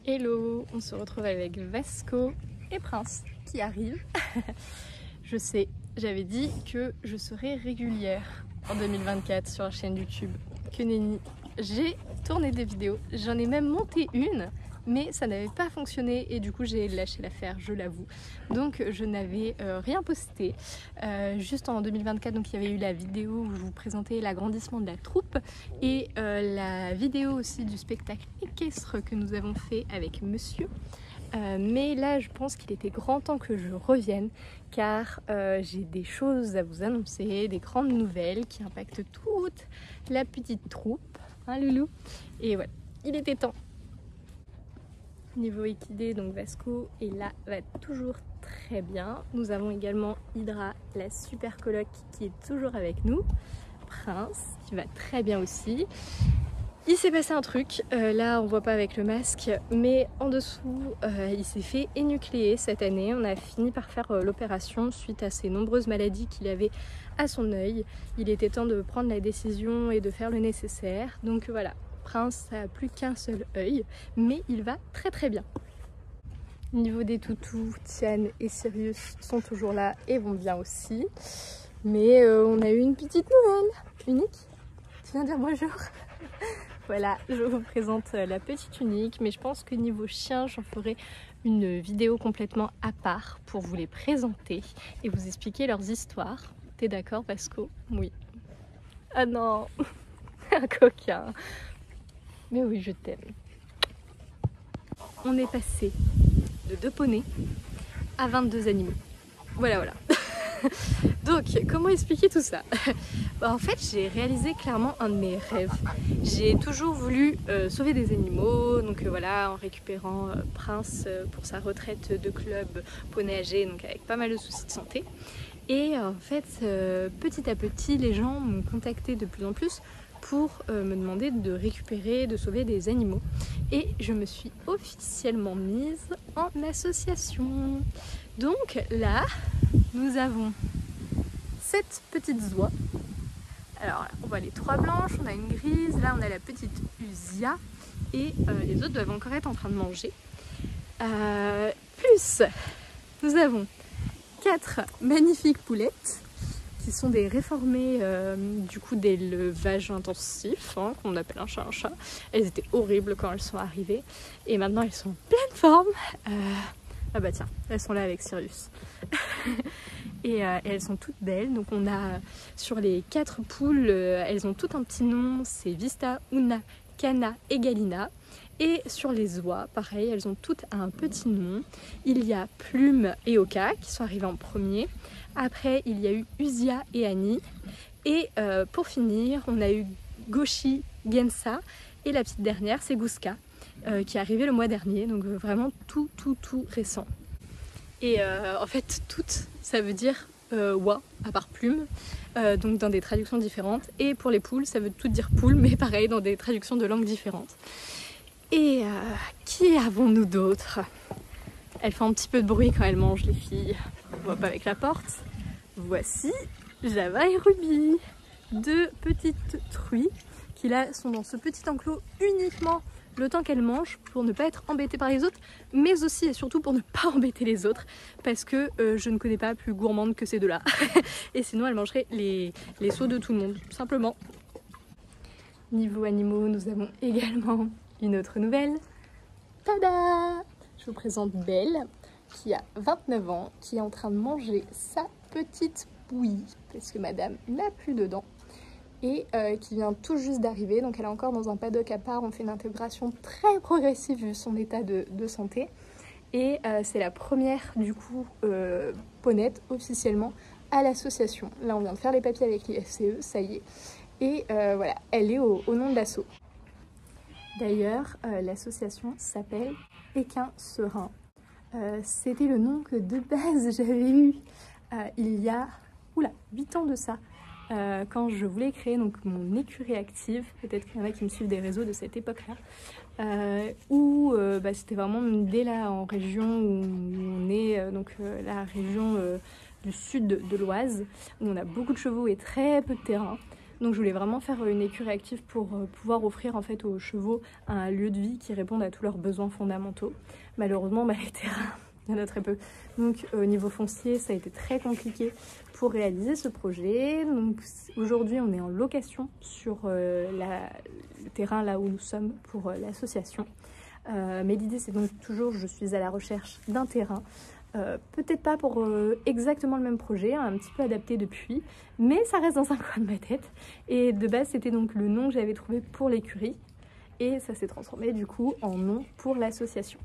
Hello, on se retrouve avec Vasco et Prince qui arrivent. Je sais, j'avais dit que je serais régulière en 2024 sur la chaîne YouTube. Que nenni, j'ai tourné des vidéos, j'en ai même monté une, mais ça n'avait pas fonctionné et du coup j'ai lâché l'affaire, je l'avoue. Donc je n'avais rien posté. Juste en 2024, donc il y avait eu la vidéo où je vous présentais l'agrandissement de la troupe et la vidéo aussi du spectacle équestre que nous avons fait avec monsieur. Mais là je pense qu'il était grand temps que je revienne car j'ai des choses à vous annoncer, des grandes nouvelles qui impactent toute la petite troupe, hein loulou. Et voilà, il était temps. Niveau équidé, donc Vasco et là va toujours très bien. Nous avons également Hydra, la super coloc qui est toujours avec nous. Prince qui va très bien aussi. Il s'est passé un truc, là on voit pas avec le masque, mais en dessous il s'est fait énucléer cette année. On a fini par faire l'opération suite à ces nombreuses maladies qu'il avait à son œil. Il était temps de prendre la décision et de faire le nécessaire. Donc voilà, Prince n'a plus qu'un seul œil, mais il va très très bien. Au niveau des toutous, Tian et Sirius sont toujours là et vont bien aussi. Mais on a eu une petite nouvelle. Unique, tu viens dire bonjour? Voilà, je vous présente la petite Unique, mais je pense que niveau chien, j'en ferai une vidéo complètement à part pour vous les présenter et vous expliquer leurs histoires. T'es d'accord, Vasco? Oui. Ah non, un coquin. Mais oui, je t'aime. On est passé de 2 poneys à 22 animaux. Voilà, voilà. Donc, comment expliquer tout ça? En fait, j'ai réalisé clairement un de mes rêves. J'ai toujours voulu sauver des animaux, donc voilà, en récupérant Prince pour sa retraite de club poney âgé, donc avec pas mal de soucis de santé. Et en fait, petit à petit, les gens m'ont contacté de plus en plus pour me demander de récupérer, de sauver des animaux. Et je me suis officiellement mise en association. Donc là, nous avons 7 petites oies. Alors on voit les 3 blanches, on a une grise, là on a la petite Usia et les autres doivent encore être en train de manger. Plus nous avons 4 magnifiques poulettes qui sont des réformées du coup d'élevage intensif, hein, qu'on appelle un chat. Elles étaient horribles quand elles sont arrivées et maintenant elles sont en pleine forme. Ah bah tiens, elles sont là avec Sirius. Et elles sont toutes belles. Donc on a sur les 4 poules, elles ont toutes un petit nom, c'est Vista, Una, Cana et Galina. Et sur les oies, pareil, elles ont toutes un petit nom. Il y a Plume et Oka qui sont arrivés en premier. Après, il y a eu Usia et Annie. Et pour finir, on a eu Goshi, Gensa. Et la petite dernière, c'est Guska, qui est arrivée le mois dernier. Donc vraiment tout récent. Et en fait, toutes, ça veut dire oie, à part plume, donc dans des traductions différentes. Et pour les poules, ça veut tout dire poule, mais pareil, dans des traductions de langues différentes. Et qui avons-nous d'autres? Elle fait un petit peu de bruit quand elle mange, les filles. On voit pas avec la porte. Voici Java et Ruby, 2 petites truies qui là sont dans ce petit enclos uniquement le temps qu'elles mangent pour ne pas être embêtées par les autres, mais aussi et surtout pour ne pas embêter les autres, parce que je ne connais pas plus gourmande que ces 2 là. Et sinon elles mangeraient les seaux de tout le monde, simplement. Niveau animaux, nous avons également une autre nouvelle. Tada! Je vous présente Belle, qui a 29 ans, qui est en train de manger sa petite bouillie, parce que madame n'a plus de dents. Et qui vient tout juste d'arriver, donc elle est encore dans un paddock à part. On fait une intégration très progressive vu son état de santé. Et c'est la première du coup ponette officiellement à l'association. Là on vient de faire les papiers avec l'IFCE, ça y est. Et voilà, elle est au nom de l'asso. D'ailleurs, l'association s'appelle Équin Serein. C'était le nom que de base j'avais eu il y a 8 ans de ça. Quand je voulais créer donc mon écurie active, peut-être qu'il y en a qui me suivent des réseaux de cette époque-là, où c'était vraiment une idée là en région où on est, la région du sud de l'Oise, où on a beaucoup de chevaux et très peu de terrain. Donc je voulais vraiment faire une écurie active pour pouvoir offrir en fait aux chevaux un lieu de vie qui réponde à tous leurs besoins fondamentaux. Malheureusement, les terrains, il y en a très peu. Donc au niveau foncier, ça a été très compliqué pour réaliser ce projet. Donc aujourd'hui, on est en location sur le terrain là où nous sommes pour l'association. Mais l'idée, c'est donc toujours, je suis à la recherche d'un terrain. Peut-être pas pour exactement le même projet, un petit peu adapté depuis, mais ça reste dans un coin de ma tête. Et de base, c'était donc le nom que j'avais trouvé pour l'écurie. Et ça s'est transformé du coup en nom pour l'association.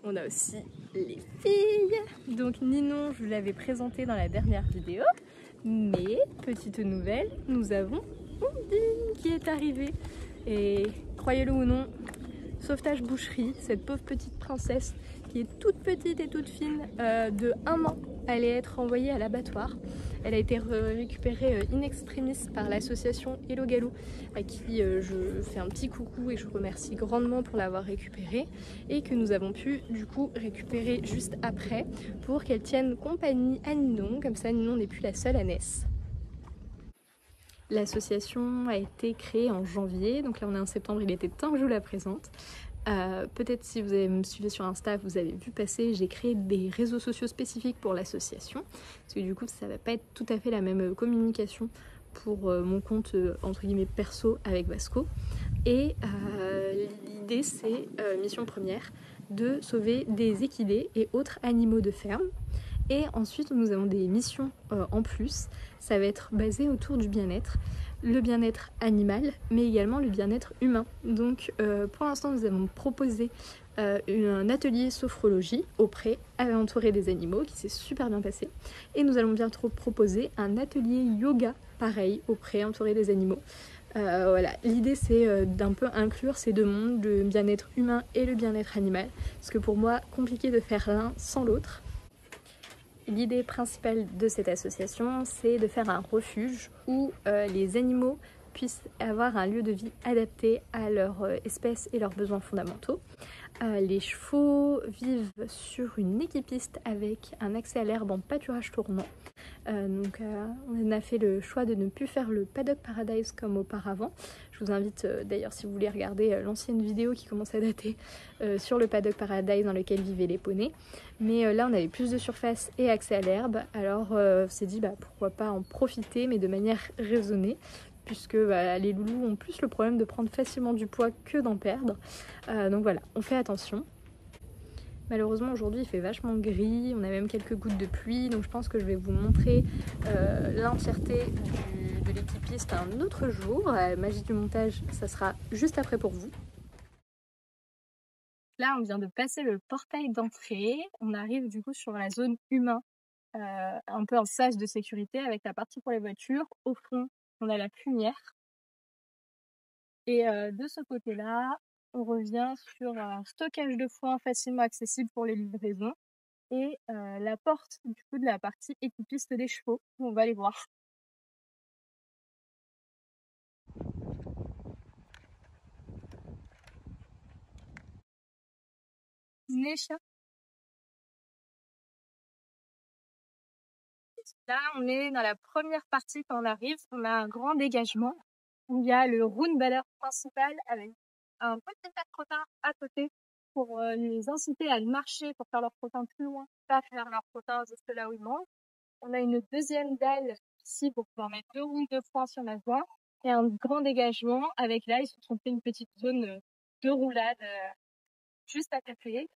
On a aussi les filles. Donc Ninon, je vous l'avais présenté dans la dernière vidéo. Mais, petite nouvelle, nous avons Ondine qui est arrivée. Et croyez-le ou non, sauvetage boucherie, cette pauvre petite princesse qui est toute petite et toute fine, de 1 an, allait être envoyée à l'abattoir. Elle a été récupérée in extremis par l'association Hello Galou, à qui je fais un petit coucou et je remercie grandement pour l'avoir récupérée, et que nous avons pu du coup récupérer juste après pour qu'elle tienne compagnie à Ninon, comme ça Ninon n'est plus la seule ânesse. L'association a été créée en janvier, donc là on est en septembre, il était temps que je vous la présente. Peut-être si vous avez me suivi sur Insta, vous avez vu passer, j'ai créé des réseaux sociaux spécifiques pour l'association, parce que du coup ça va pas être tout à fait la même communication pour mon compte entre guillemets perso avec Vasco. Et l'idée c'est, mission première, de sauver des équidés et autres animaux de ferme. Et ensuite nous avons des missions en plus, ça va être basé autour du bien-être. Le bien-être animal, mais également le bien-être humain. Donc pour l'instant, nous avons proposé un atelier sophrologie au pré, entouré des animaux, qui s'est super bien passé. Et nous allons bientôt proposer un atelier yoga, pareil, au pré, entouré des animaux. Voilà, l'idée c'est d'un peu inclure ces deux mondes, le bien-être humain et le bien-être animal. Parce que pour moi, compliqué de faire l'un sans l'autre. L'idée principale de cette association, c'est de faire un refuge où les animaux puissent avoir un lieu de vie adapté à leur espèce et leurs besoins fondamentaux. Les chevaux vivent sur une équipiste avec un accès à l'herbe en pâturage tournant. On a fait le choix de ne plus faire le Paddock Paradise comme auparavant. Je vous invite d'ailleurs, si vous voulez regarder l'ancienne vidéo qui commence à dater sur le Paddock Paradise dans lequel vivaient les poneys. Mais là on avait plus de surface et accès à l'herbe, alors on s'est dit pourquoi pas en profiter, mais de manière raisonnée, puisque les loulous ont plus le problème de prendre facilement du poids que d'en perdre. Donc voilà, on fait attention. Malheureusement aujourd'hui il fait vachement gris, on a même quelques gouttes de pluie, donc je pense que je vais vous montrer l'entièreté de l'équipiste un autre jour. Magie du montage, ça sera juste après pour vous. Là on vient de passer le portail d'entrée, on arrive du coup sur la zone humain, un peu en sas de sécurité avec la partie pour les voitures. Au fond on a la lumière. Et de ce côté-là, on revient sur un stockage de foin facilement accessible pour les livraisons et la porte du coup de la partie équipiste des chevaux, où on va aller voir. Là, on est dans la première partie quand on arrive, on a un grand dégagement où il y a le roundballer principal avec un petit tas de trottin à côté pour les inciter à marcher, pour faire leur trottin plus loin, pas faire leur trottin juste là où ils mangent. On a une deuxième dalle ici pour pouvoir mettre 2 roues de foin sur la voie et un grand dégagement avec là, ils se sont fait une petite zone de roulade juste à côté.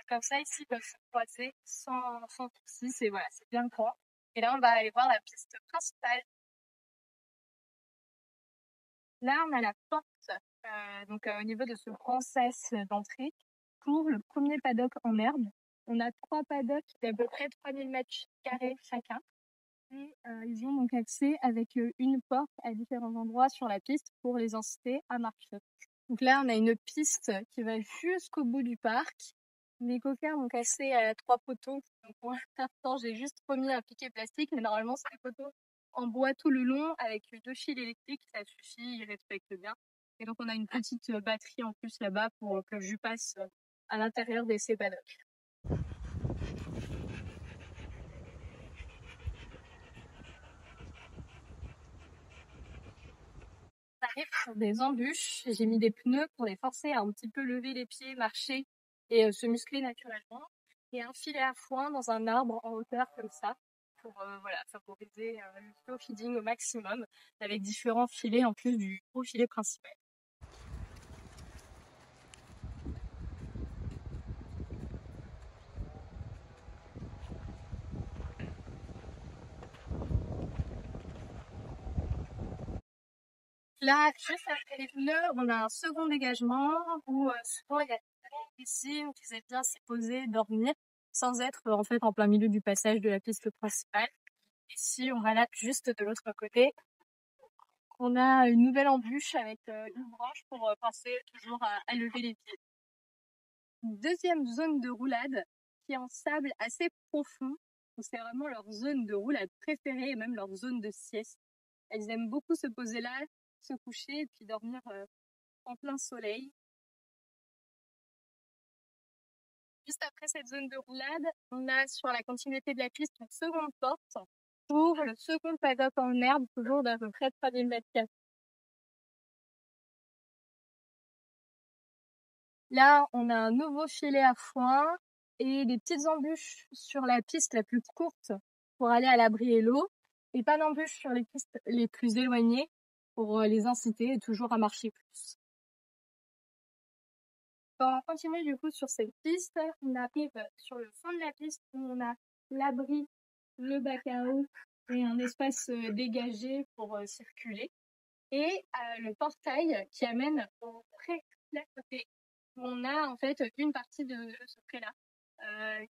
Comme ça, ici, ils peuvent se croiser sans soucis, c'est voilà, c'est bien grand. Et là, on va aller voir la piste principale. Là, on a la porte, au niveau de ce grand sas d'entrée pour le premier paddock en herbe. On a 3 paddocks d'à peu près 3000 m² chacun. Et ils ont donc accès avec une porte à différents endroits sur la piste pour les inciter à marcher. Donc là, on a une piste qui va jusqu'au bout du parc. Les coquins ont cassé 3 poteaux. Donc pour l'instant, j'ai juste remis un piquet plastique, mais normalement, c'est des poteaux en bois tout le long avec 2 fils électriques. Ça suffit, ils respectent bien. Et donc, on a une petite batterie en plus là-bas pour que le jus passe à l'intérieur de ces paddocks. On arrive sur des embûches. J'ai mis des pneus pour les forcer à un petit peu lever les pieds, marcher et se muscler naturellement. Et un filet à foin dans un arbre en hauteur comme ça pour voilà, favoriser le slow feeding au maximum avec différents filets en plus du gros filet principal. Là, juste après les pneus, on a un second dégagement où souvent il y a des piscines qui aiment bien s'y poser, dormir, sans être en fait en plein milieu du passage de la piste principale. Ici, on va là juste de l'autre côté. On a une nouvelle embûche avec une branche pour penser toujours à lever les pieds. Une deuxième zone de roulade qui est en sable assez profond. C'est vraiment leur zone de roulade préférée et même leur zone de sieste. Elles aiment beaucoup se poser là, se coucher et puis dormir en plein soleil. Juste après cette zone de roulade, on a sur la continuité de la piste une seconde porte pour le second paddock en herbe, toujours d'à peu près 3000 mètres carrés. Là, on a un nouveau filet à foin et des petites embûches sur la piste la plus courte pour aller à l'abri et l'eau, et pas d'embûches sur les pistes les plus éloignées pour les inciter toujours à marcher plus. Quand on continue du coup sur cette piste, on arrive sur le fond de la piste où on a l'abri, le bac à eau et un espace dégagé pour circuler. Et le portail qui amène au pré d'à côté. On a en fait une partie de ce pré-là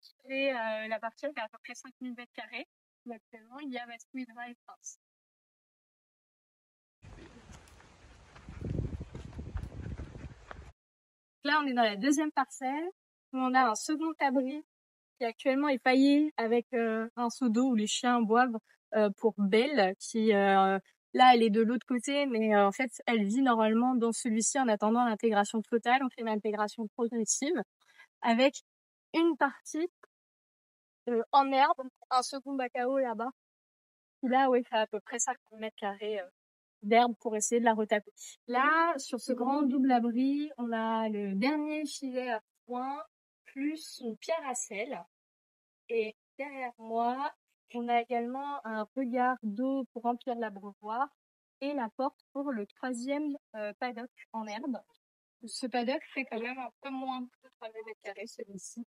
qui fait la partie qui a à peu près 5000 mètres carrés. Actuellement, il y a Vasco Drive France. Là, on est dans la deuxième parcelle où on a un second abri qui actuellement est paillé avec un seau d'eau où les chiens boivent pour Belle, qui là elle est de l'autre côté, mais en fait elle vit normalement dans celui-ci en attendant l'intégration totale. On fait une intégration progressive avec une partie en herbe, un second bac à eau là-bas. Qui là, oui, fait à peu près 50 mètres carrés d'herbe pour essayer de la retaper. Là, sur ce grand double abri, on a le dernier filet à foin plus une pierre à sel. Et derrière moi, on a également un regard d'eau pour remplir l'abreuvoir et la porte pour le troisième paddock en herbe. Ce paddock fait quand même un peu moins de 3000 mètres carrés, celui-ci,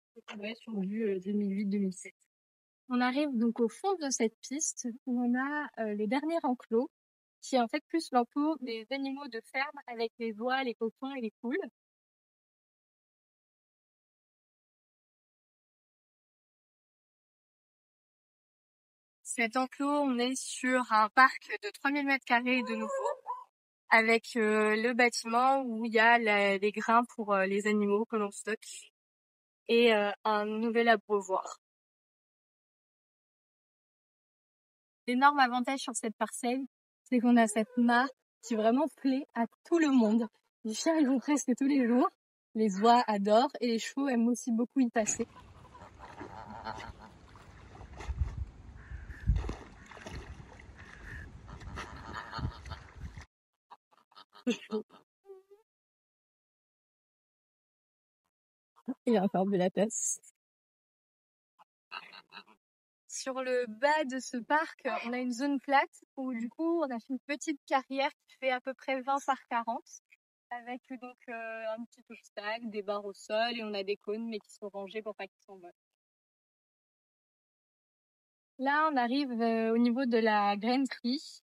sur le vue 2008-2007. On arrive donc au fond de cette piste où on a les derniers enclos, qui est en fait plus l'enclos des animaux de ferme avec les oies, les cochons et les poules. Cet enclos, on est sur un parc de 3000 mètres carrés de nouveau, avec le bâtiment où il y a les grains pour les animaux que l'on stocke et un nouvel abreuvoir. L'énorme avantage sur cette parcelle, c'est qu'on a cette mare qui vraiment plaît à tout le monde. Les chiens, ils vont presque tous les jours. Les oies adorent et les chevaux aiment aussi beaucoup y passer. Il y a encore de la tasse. Sur le bas de ce parc, on a une zone plate où du coup on a fait une petite carrière qui fait à peu près 20 par 40 avec donc un petit obstacle, des barres au sol et on a des cônes mais qui sont rangés pour pas qu'ils s'envolent. Là on arrive au niveau de la grainerie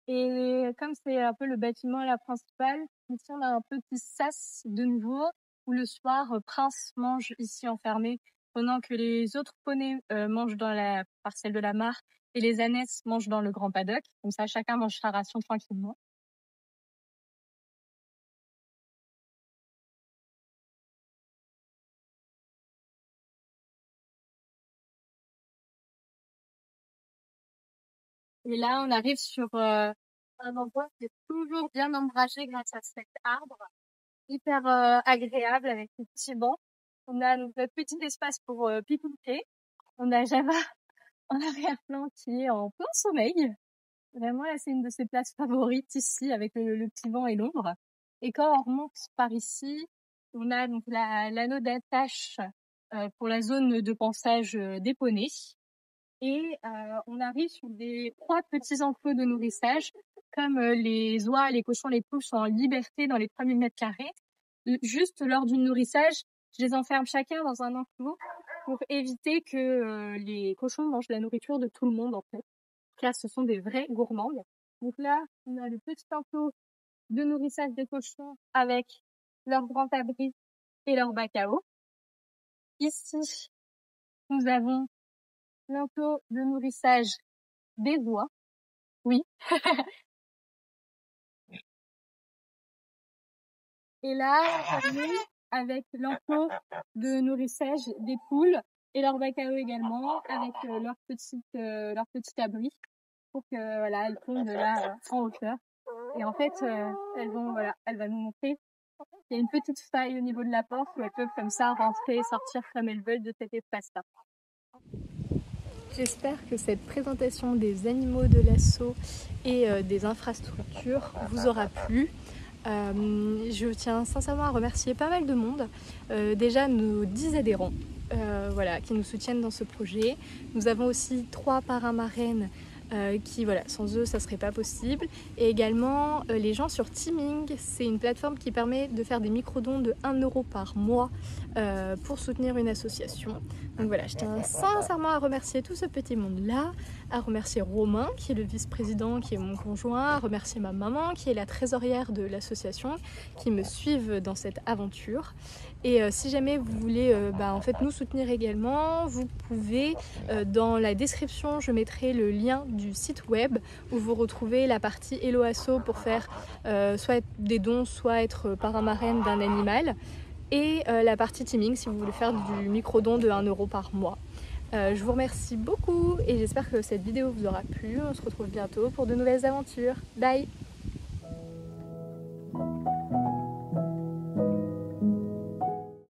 et comme c'est un peu le bâtiment la principale, ici on a un petit sas de nouveau où le soir Prince mange ici enfermé pendant que les autres poneys mangent dans la parcelle de la mare et les ânesses mangent dans le grand paddock. Comme ça, chacun mange sa ration tranquillement. Et là, on arrive sur un endroit qui est toujours bien ombragé grâce à cet arbre, hyper agréable avec des petits bancs. On a notre petit espace pour pique-niquer. On a Java en arrière-plan qui est en plein sommeil. Vraiment, là, c'est une de ses places favorites ici, avec le petit vent et l'ombre. Et quand on remonte par ici, on a donc l'anneau d'attache pour la zone de pansage des poneys. Et on arrive sur des 3 petits enclos de nourrissage, comme les oies, les cochons, les poules sont en liberté dans les 3000 m². Juste lors du nourrissage, je les enferme chacun dans un enclos pour éviter que les cochons mangent la nourriture de tout le monde en fait. Car ce sont des vrais gourmands. Donc là, on a le petit enclos de nourrissage des cochons avec leur grand abri et leur bac à eau. Ici, nous avons l'enclos de nourrissage des oies. Oui. Et là, on est avec l'enclos de nourrissage des poules et leur bac à eau également, avec leur petit abri pour que voilà, elles tombent de là en hauteur. Et en fait, elle va nous montrer. Il y a une petite faille au niveau de la porte où elles peuvent comme ça rentrer et sortir comme elles veulent de cet espace-là. J'espère que cette présentation des animaux de l'assaut et des infrastructures vous aura plu. Je tiens sincèrement à remercier pas mal de monde. Déjà nos 10 adhérents voilà, qui nous soutiennent dans ce projet. Nous avons aussi 3 parrains-marraines qui, voilà, sans eux, ça serait pas possible. Et également les gens sur Teaming, c'est une plateforme qui permet de faire des micro-dons de 1 € par mois pour soutenir une association. Donc voilà, je tiens sincèrement à remercier tout ce petit monde-là, à remercier Romain, qui est le vice-président, qui est mon conjoint, à remercier ma maman, qui est la trésorière de l'association, qui me suivent dans cette aventure. Et si jamais vous voulez en fait, nous soutenir également, vous pouvez, dans la description, je mettrai le lien du site web où vous retrouvez la partie Hello Asso pour faire soit des dons, soit être parrain-marraine d'un animal, et la partie Teaming si vous voulez faire du micro-don de 1 € par mois. Je vous remercie beaucoup et j'espère que cette vidéo vous aura plu. On se retrouve bientôt pour de nouvelles aventures. Bye!